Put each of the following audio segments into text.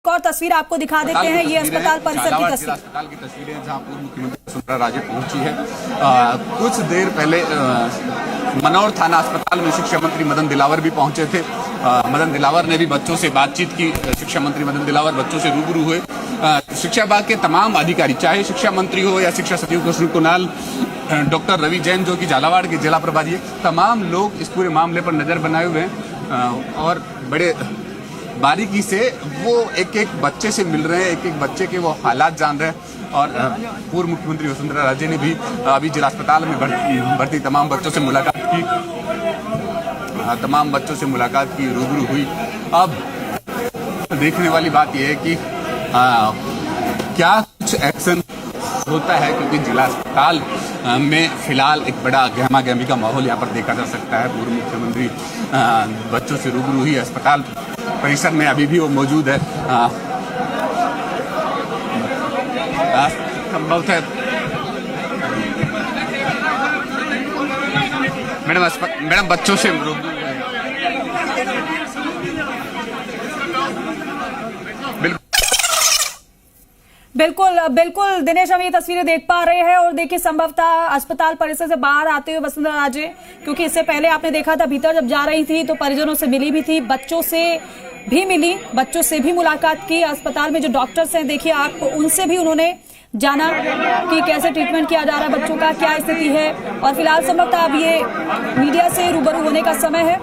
और तस्वीर आपको दिखा देते हैं। ये अस्पताल परिसर की तस्वीर, अस्पताल की तस्वीरें जहां पूर्व मुख्यमंत्री वसुंधरा राजे पहुंची है। कुछ देर पहले मनोर थाना अस्पताल में शिक्षा मंत्री मदन दिलावर भी पहुंचे थे। मदन दिलावर ने भी बच्चों से बातचीत की। शिक्षा मंत्री मदन दिलावर बच्चों से रूबरू हुए। शिक्षा विभाग के तमाम अधिकारी, चाहे शिक्षा मंत्री हो या शिक्षा सचिव कृष्ण कुणाल, डॉक्टर रवि जैन जो कि झालावाड़ के जिला प्रभारी है, तमाम लोग इस पूरे मामले पर नजर बनाए हुए हैं और बड़े बारीकी से वो एक एक बच्चे से मिल रहे हैं, एक एक बच्चे के वो हालात जान रहे हैं। और पूर्व मुख्यमंत्री वसुंधरा राजे ने भी अभी जिला अस्पताल में भर्ती तमाम बच्चों से मुलाकात की, रूबरू हुई। अब देखने वाली बात यह है कि क्या कुछ एक्शन होता है, क्योंकि जिला अस्पताल में फिलहाल एक बड़ा गहमा गहमी का माहौल यहाँ पर देखा जा सकता है। पूर्व मुख्यमंत्री बच्चों से रूबरू हुई, अस्पताल परिसर में अभी भी वो मौजूद है। संभवतः मैडम बच्चों से बिल्कुल दिनेश, हम ये तस्वीरें देख पा रहे हैं। और देखिए, संभवतः अस्पताल परिसर से बाहर आते हुए वसुंधरा राजे, क्योंकि इससे पहले आपने देखा था भीतर जब जा रही थी तो परिजनों से मिली भी थी, बच्चों से भी मिली, बच्चों से भी मुलाकात की। अस्पताल में जो डॉक्टर्स हैं, देखिए आप, उनसे भी उन्होंने जाना कि कैसे ट्रीटमेंट किया जा रहा है बच्चों का, क्या स्थिति है। और फिलहाल संभवतः अब ये मीडिया से रूबरू होने का समय है।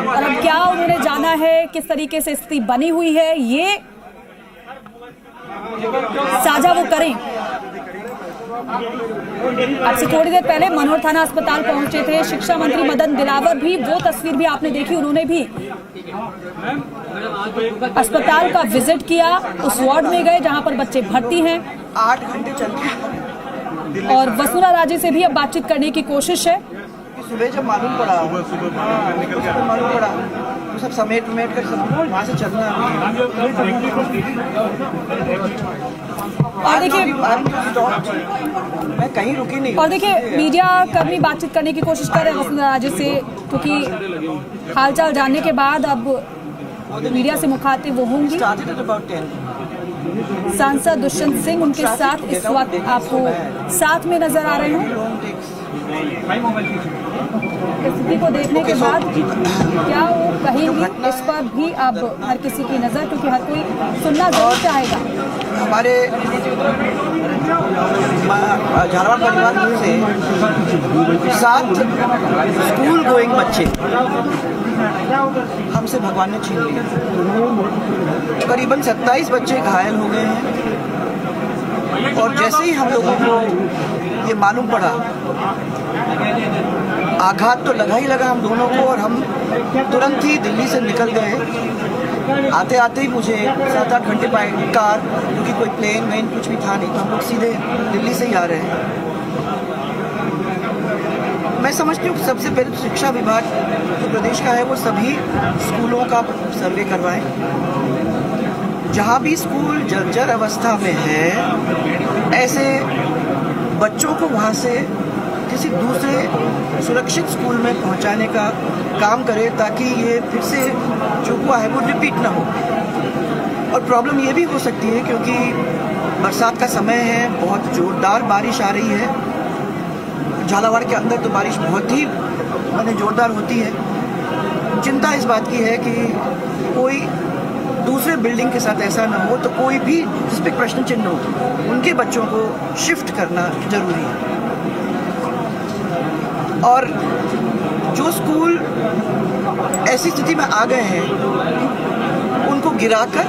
और अब क्या उन्होंने जाना है, किस तरीके से स्थिति बनी हुई है, ये साझा वो करें। अब से थोड़ी देर पहले मनोर थाना अस्पताल पहुंचे थे शिक्षा मंत्री मदन दिलावर भी, वो तस्वीर भी आपने देखी। उन्होंने भी अस्पताल का विजिट किया, उस वार्ड में गए जहां पर बच्चे भर्ती हैं। 8 घंटे चलते और वसुंधरा राजे से भी अब बातचीत करने की कोशिश है। सुबह जब मालूम पड़ा तो सब समेट कर सब वहाँ से चलना। और देखिए, मैं कहीं रुकी नहीं। और देखिए, मीडिया कर्मी बातचीत करने की कोशिश कर रहे हैं वसुंधरा राजे से, क्योंकि हालचाल जानने के बाद अब मीडिया से मुखातिब वो होंगी। सांसद दुष्यंत सिंह उनके साथ इस वक्त आपको साथ में नजर आ रहे हैं। स्थिति को देखने के बाद क्या वो कहेंगी, इस पर भी अब हर किसी की नजर, क्योंकि हर कोई सुनना जरूर चाहेगा। हमारे झालावाड़ परिवार से 7 स्कूल गोइंग बच्चे हमसे भगवान ने छीन लिए। करीबन 27 बच्चे घायल हो गए हैं। और जैसे ही हम लोगों को ये मालूम पड़ा, आघात तो लगा ही लगा हम दोनों को, और हम तुरंत ही दिल्ली से निकल गए। आते आते ही मुझे 7-8 घंटे पाए कार, क्योंकि कोई प्लेन वेन कुछ भी था नहीं, तो हम लोग सीधे दिल्ली से ही आ रहे हैं। मैं समझती हूँ कि सबसे पहले शिक्षा विभाग जो प्रदेश का है वो सभी स्कूलों का सर्वे करवाएं। जहाँ भी स्कूल जर्जर अवस्था में है, ऐसे बच्चों को वहाँ से किसी दूसरे सुरक्षित स्कूल में पहुँचाने का काम करे, ताकि ये फिर से जो हुआ है वो रिपीट ना हो। और प्रॉब्लम ये भी हो सकती है क्योंकि बरसात का समय है, बहुत जोरदार बारिश आ रही है। झालावाड़ के अंदर तो बारिश बहुत ही जोरदार होती है। चिंता इस बात की है कि कोई दूसरे बिल्डिंग के साथ ऐसा ना हो, तो कोई भी जिस पे प्रश्न चिन्ह हो, उनके बच्चों को शिफ्ट करना जरूरी है। और जो स्कूल ऐसी स्थिति में आ गए हैं, उनको गिराकर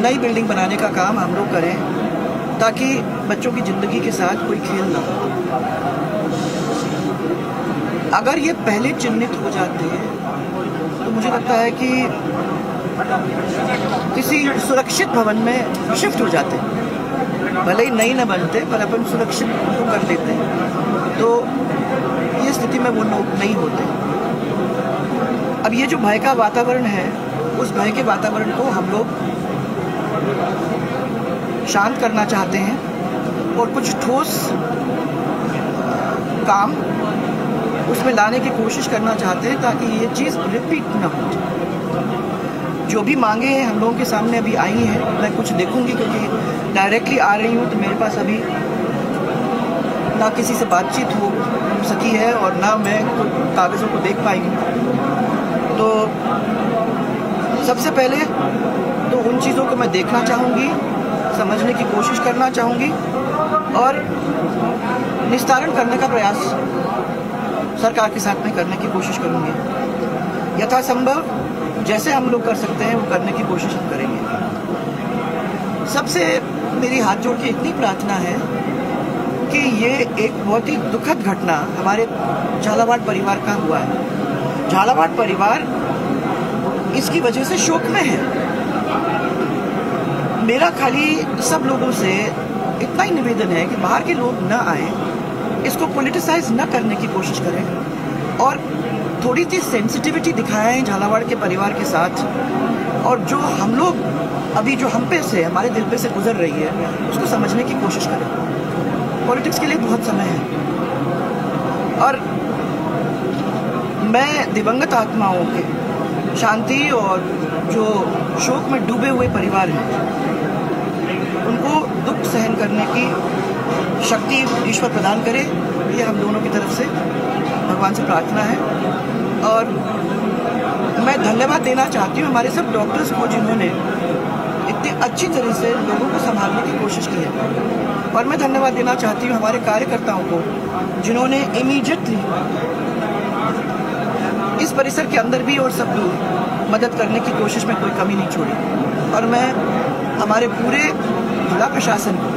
नई बिल्डिंग बनाने का काम हम लोग करें, ताकि बच्चों की जिंदगी के साथ कोई खेल ना हो। अगर ये पहले चिन्हित हो जाते हैं तो मुझे लगता है कि किसी सुरक्षित भवन में शिफ्ट हो जाते हैं, भले ही नई न बनते, पर अपन सुरक्षित तो कर लेते हैं, तो ये स्थिति में वो लोग नहीं होते। अब ये जो भय का वातावरण है, उस भय के वातावरण को हम लोग शांत करना चाहते हैं और कुछ ठोस काम उसमें लाने की कोशिश करना चाहते हैं ताकि ये चीज़ रिपीट ना हो। जो भी मांगे हैं हम लोगों के सामने अभी आई हैं, मैं कुछ देखूंगी क्योंकि डायरेक्टली आ रही हूँ तो मेरे पास अभी ना किसी से बातचीत हो सकी है और ना मैं कागज़ों को देख पाई हूँ। तो सबसे पहले तो उन चीज़ों को मैं देखना चाहूँगी, समझने की कोशिश करना चाहूँगी और निस्तारण करने का प्रयास सरकार के साथ में करने की कोशिश करूँगी। यथासंभव जैसे हम लोग कर सकते हैं वो करने की कोशिश हम करेंगे। सबसे मेरी हाथ जोड़ के इतनी प्रार्थना है कि ये एक बहुत ही दुखद घटना हमारे झालावाड़ परिवार का हुआ है। झालावाड़ परिवार इसकी वजह से शोक में है। मेरा खाली सब लोगों से इतना ही निवेदन है कि बाहर के लोग न आए, इसको पॉलिटिसाइज न करने की कोशिश करें और थोड़ी सी सेंसिटिविटी दिखाएं झालावाड़ के परिवार के साथ। और जो हम लोग अभी जो हम पे से हमारे दिल पे से गुजर रही है उसको समझने की कोशिश करें। पॉलिटिक्स के लिए बहुत समय है और मैं दिवंगत आत्माओं के शांति और जो शोक में डूबे हुए परिवार हैं उनको दुख सहन करने की शक्ति ईश्वर प्रदान करे, ये हम दोनों की तरफ से भगवान से प्रार्थना है। और मैं धन्यवाद देना चाहती हूँ हमारे सब डॉक्टर्स को जिन्होंने इतनी अच्छी तरह से लोगों को संभालने की कोशिश की है। और मैं धन्यवाद देना चाहती हूँ हमारे कार्यकर्ताओं को जिन्होंने इमीडिएटली इस परिसर के अंदर भी और सब दूर मदद करने की कोशिश में कोई कमी नहीं छोड़ी। और मैं हमारे पूरे जिला प्रशासन को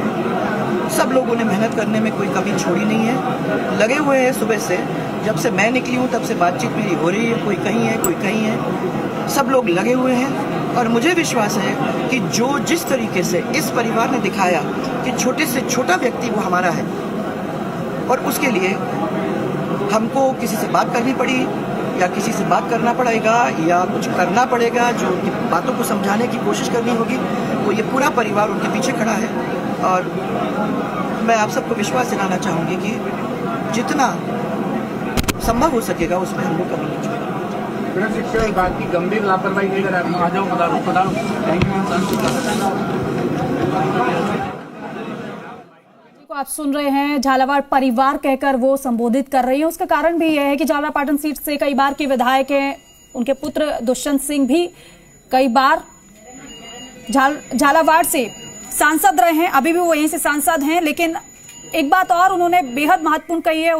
सब लोगों ने मेहनत करने में कोई कमी छोड़ी नहीं है, लगे हुए हैं। सुबह से जब से मैं निकली हूँ तब से बातचीत मेरी हो रही है, कोई कहीं है कोई कहीं है, सब लोग लगे हुए हैं। और मुझे विश्वास है कि जो जिस तरीके से इस परिवार ने दिखाया कि छोटे से छोटा व्यक्ति वो हमारा है और उसके लिए हमको किसी से बात करनी पड़ी या किसी से बात करना पड़ेगा या कुछ करना पड़ेगा, जो उनकी बातों को समझाने की कोशिश करनी होगी, वो ये पूरा परिवार उनके पीछे खड़ा है। और मैं आप सबको विश्वास दिलाना चाहूँगी कि जितना संभव हो सकेगा उसमें हम लोग कमी नहीं छोड़ेंगे। बाकी गंभीर लापरवाही लेकर आ जाओ। थैंक को आप सुन रहे हैं, झालावाड़ परिवार कहकर वो संबोधित कर रही है। उसका कारण भी यह है कि झालावाड़ पाटन सीट से कई बार के विधायक हैं, उनके पुत्र दुष्यंत सिंह भी कई बार झालावाड़ से सांसद रहे हैं, अभी भी वो यहीं से सांसद हैं। लेकिन एक बात और उन्होंने बेहद महत्वपूर्ण कही है।